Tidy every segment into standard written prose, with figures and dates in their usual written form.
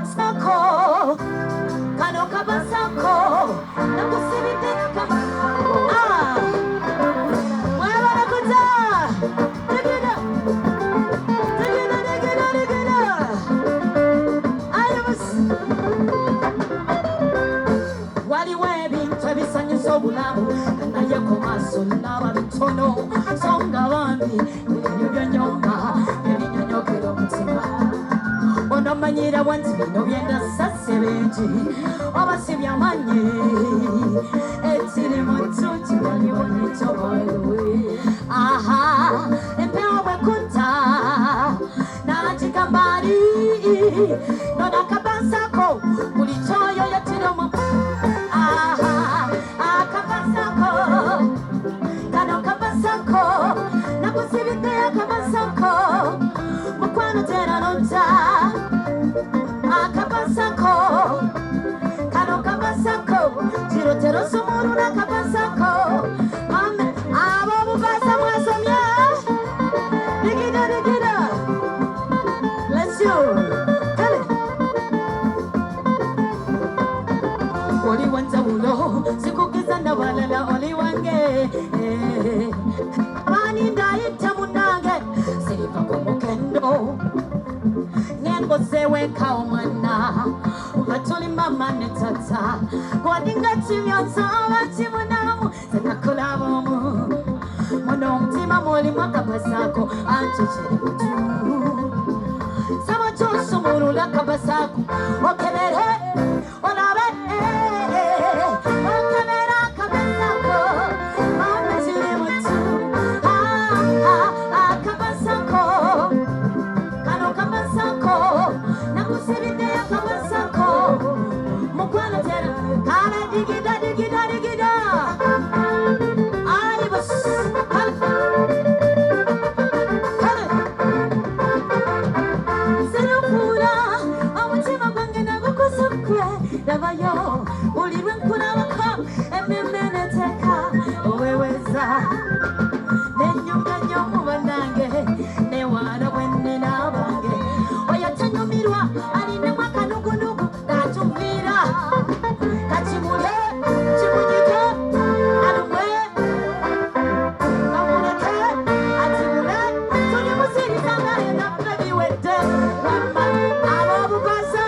Sako, Kano Kabasako, Nakusibite Kaba. Ah, Wala Kuta, Digida, Digida, Digida, Digida. I was Wali Webbing, Travisan, Sobulamu, and Ayakoma, Solava, Tono, Songavandi, Yonyoma, Yokilomutima. Ono manyira wanti bino byenda sasebenji obasibya manyi etiri mututi waliwoni tobowe aha empewo bwekunta nakikambali nona kabansako buli kyoyo yatiromu aha akabansako kano kabansako nakusibite akabansako mukwano tera nonta Kabasako, Kano Kabasako, Tiro Sumuruna Kabasako, Mame, Abu Basa Wasamia, Digida, bless you, tell it. Oli Wanza Ulo, Sikukizanda Walala, Oli Wange, Mani Daita Munange, Sifa Komokendo. Nengo sewe kaumana Ugatuli mama netata Kwa dinga chimyoto Wachimunamu Sena kulabomu Mono mtima moli makabasako Anchichiri kutu Sama chosu murula kabasako Okebere Olabe Okebera kabasako Mame chiri mutu Kabasako Nakusibite Kabasako, Mukwano tera, Kala digida. I was Senopura, Amutima Bangana Gokosukwe, Davayo, Uliran Kunawaka, and Meneteka, Oweza, then you can Yomuanange, Newana when in Abange. Mirwa, ani ne makanugu nugu, katumira, kachimule, chimujike, alumwe, amuleke, atimule, tuni musiri sanga ena prebi wete, mama, ababu basa,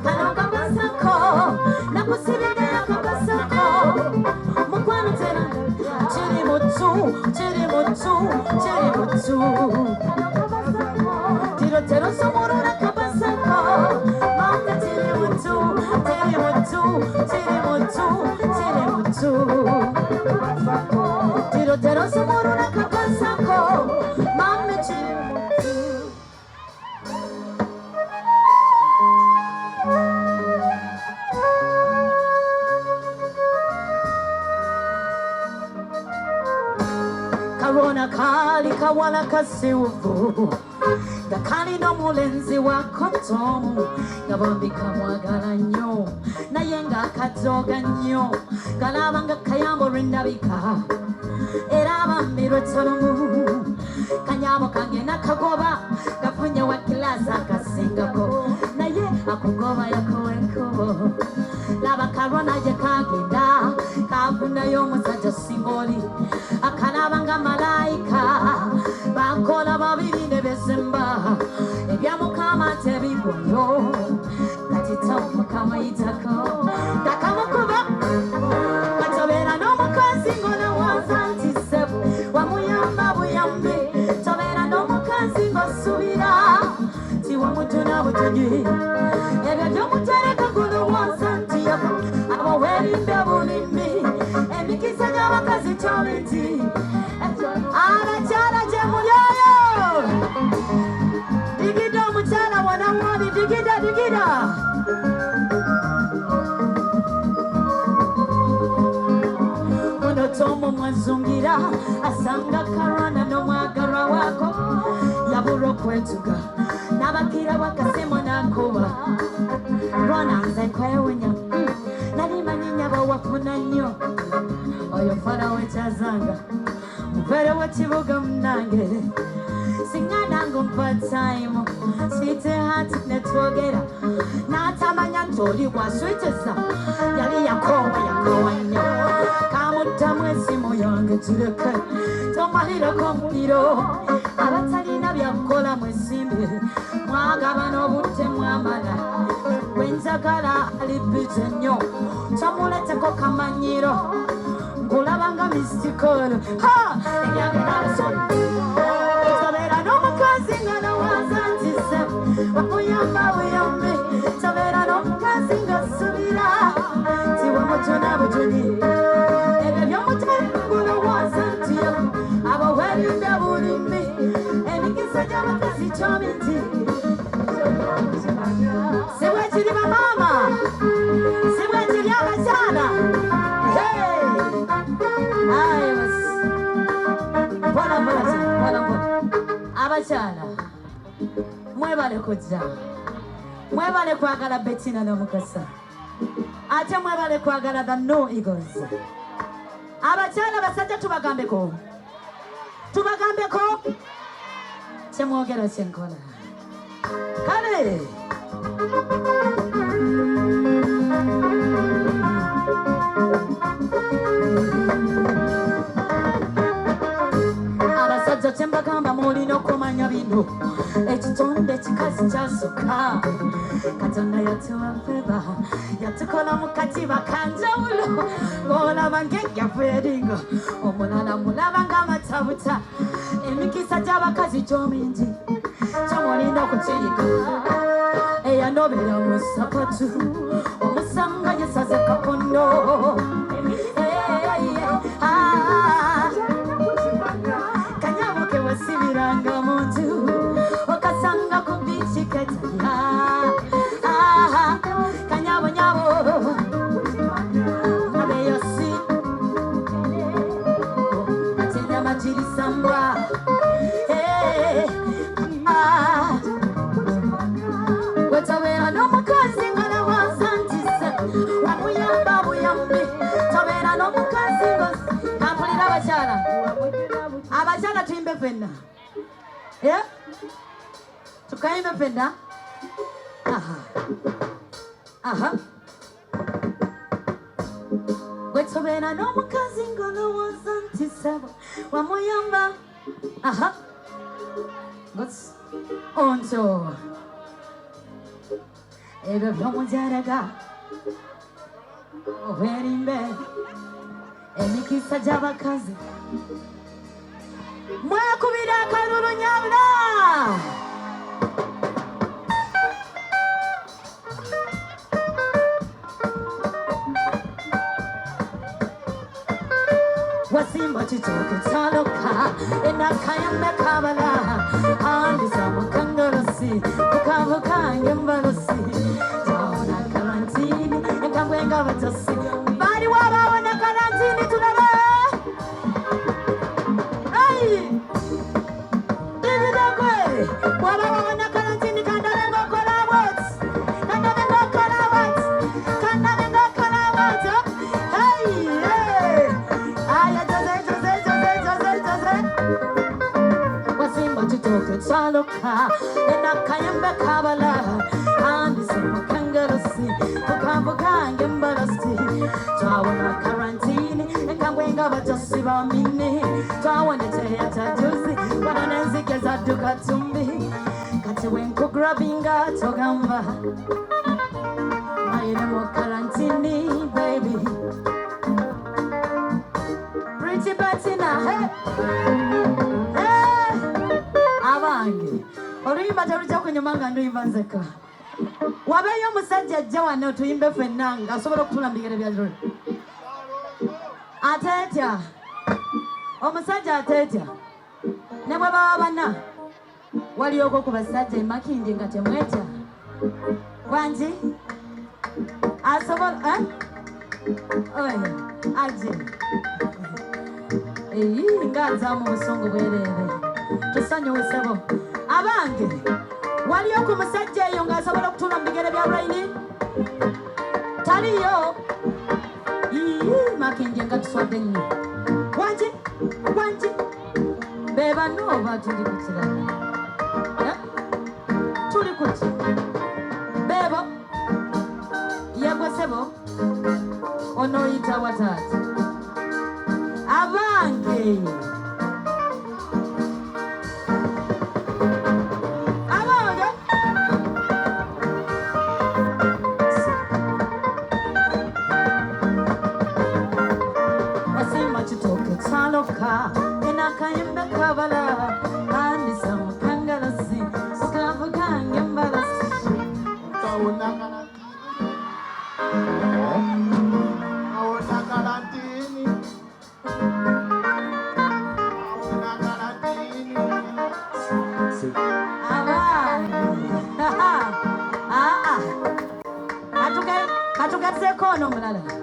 kano kabasako, nakusibide ya kabasako, mukwano tena, chiri mutu. Tero somorona kabasako, mama tiri mutu. Tero somorona kabasako, mama tiri mutu. Karona kali kawana kasiuvu Dakani no mulenzi wako tomu Gabambika mwagala nyo Nayenga katoga nyo Galabanga kayambo rindabika Eraba miro tolomu Kanyamo kange nakagoba Gafunya wa kilasa kasingako Naye akugoba yako enkubo Laba karona je kagenda Kafuna yo musaja simboli Akanabanga malaika Bankola babiri nebesemba Ebyamu kama tebiboyo Katitomu kama itako Takamu kuba Katobera no mukazi ngona wazanti sebu Wamuyamba buyambi Tobera no mukazi ngosubira Tiwa mutuna butuji Ebya jomutereka gulu wazanti yako Abo weri mbebu nimi Emikisa nyawakazi chomiti Arachala jemuyoyo Digida mchala wanawani digida Monotomo mwazungira Asanga karana no mwagara wako Yaburo kwetuga Nabakira wakasemo nakuwa Rona nze kwewunya Nalima ninyaba wafuna nyo Oyo fara wechazanga Muvere wachibuga mnange singana ngumpa time sweet heart netwogera natamanya ntoli gwaswiteza yali yakowa nnyo kamuddamu esimu yange tuleke tomalirako muliro abatalina byakukola mwesimbe mwagaba n'obudde mwamala wenjagala alibize nnyo tomuleteko kamanyiro nkulabanga mistikolo tobeera n'omukazi nga nawazantise wakuyamba buyambi tobeera n'omukazi nga subira tiwamutuna butuni ebyo byomutengula wazantiye abo werimbe bulimbi emikisa gy'abakazi kyomiti sibwekiri bamama sibwekiri abakyala abakyala mwebale kujja mwebale kwagala Bettina n'omukasa ate mwebale kwagala the No Eagles abakyala basajja tubagambeko kyemwogera kyenkola kale abasajja kyembagamba mulina okumanya bino ekitonde kikazi kyasukka katonda yatuwa feba yatukola mu katiba kanjawulo ng'olaba ng'eggyafueringo omulala mulaba ng'amatabuta emikisa gy'abakazi gyomingi kyomulinda okukiyiga eyanobera mu sapatu omusanga yesaze kakondo kanyabuke wasibiranga muntu okasanga ku bici ketaya kanyabonyabo abeyosi atenyamajirisambwa wetobeera n'omukazi nga nawazantise wamuyamba buyambi tobeera n'omukazi ngo kampulira abakyala tuyimbe fenna tukayimbe fenna wetobeera n'omukazi nga nawazantise wamuyamba onto ebyo byomujaraga obwerimbe emikisa gy'abakazi mwekubira akalulu nyabula wasimba kitoke kyaloka enakayambe kabala andisa mukangalosi kukavukange embalosi taona karantini ekambwenga batasi bali wabawona karantini tulaba ibidakwe wabawona karantini kandabenga kolabot wasimba kitoke kyaloka enakayambe kabala andisa mukangalosi kukambukange embalosi twawona karantini ekambwenga batasi bamini twawoneteyatajuzi wana nenzige zadduka tumbi kati wenkugurabinga togamba ayine mu karantini baby Pretty Bettina abange oluyimba terujja kunyuma nga nduyimba nzeka wabeeyo omusajja ajja wano tuyimbe fenna nga asobola okutula mu bigere bya lole ateetya omusajja ateetya ne bwe baba bana walioko ku basajja emakindi nga temwetya wangi asobola aje nga azaamu busungu bwereere tusanyuwesebo abange walioko musajja eyo ng'asobola okutula mu bigere bya raini taliyo makinje nga tuswadde nnyo wangi beba no oba tuli ku kirala tuli kuti bebo yegwe sebo onoyita wataati abange Saloka, and I can't be covered up. And some kangarasi, Scavang and Balas. I took a second.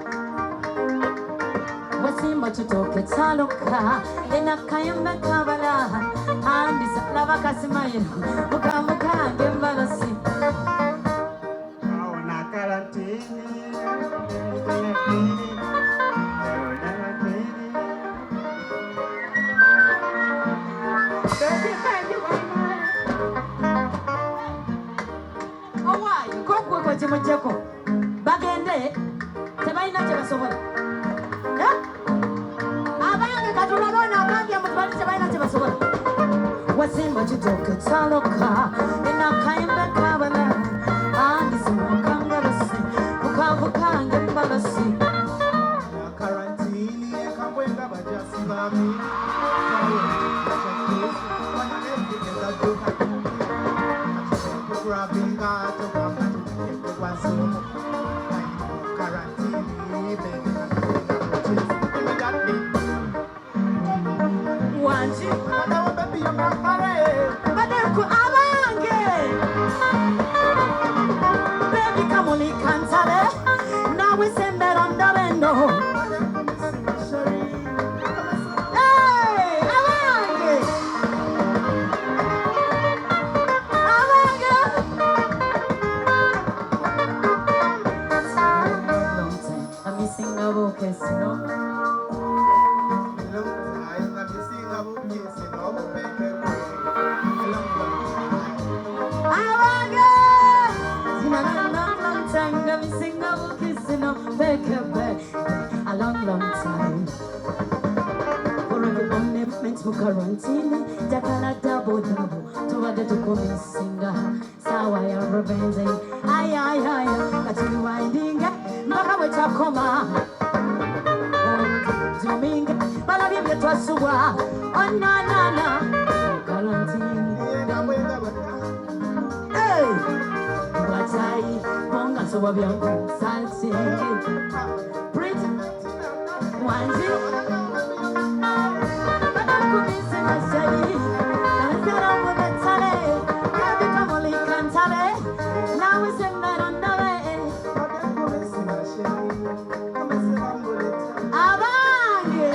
Wasimba tutoke taloka ena kayamba kabala andi salava kasimaye mukamuka ngembalasi aona karantini owai kokwe kwa chimojeko bagende tebaina chebasobola Wasimba chitoke taloka ina kaimbe kabala angisi mwakangalasi ukavukange mbalasi karantini ekabwenga bajasi bami Baby, come on, cantare. Now we send that on the window. Hey, Avange. I'm missing a vocus, you know. A long time. Forever on the for quarantine. Jakala double. To a little coming singer. Sawa ya revenge. Ay. Got you winding. Maka which I come. Domingo. But I give you to Suwa. Oh, na. Quarantine. Hey. What's I? Bonga so of your salsi. Pretty. One zero. Now we sing that on the way. Avange.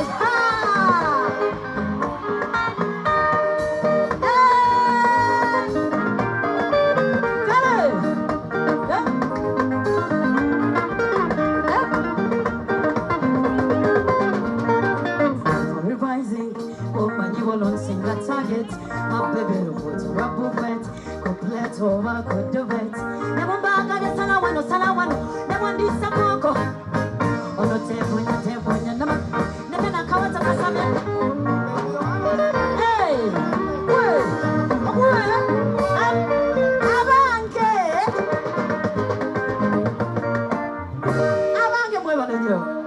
Target, my baby, what's a rubber vet, complete over, could do it. Never back at the Salawano, never this a coco. On the table, never come to Cassaman. Hey, Avange, mueva de Dios.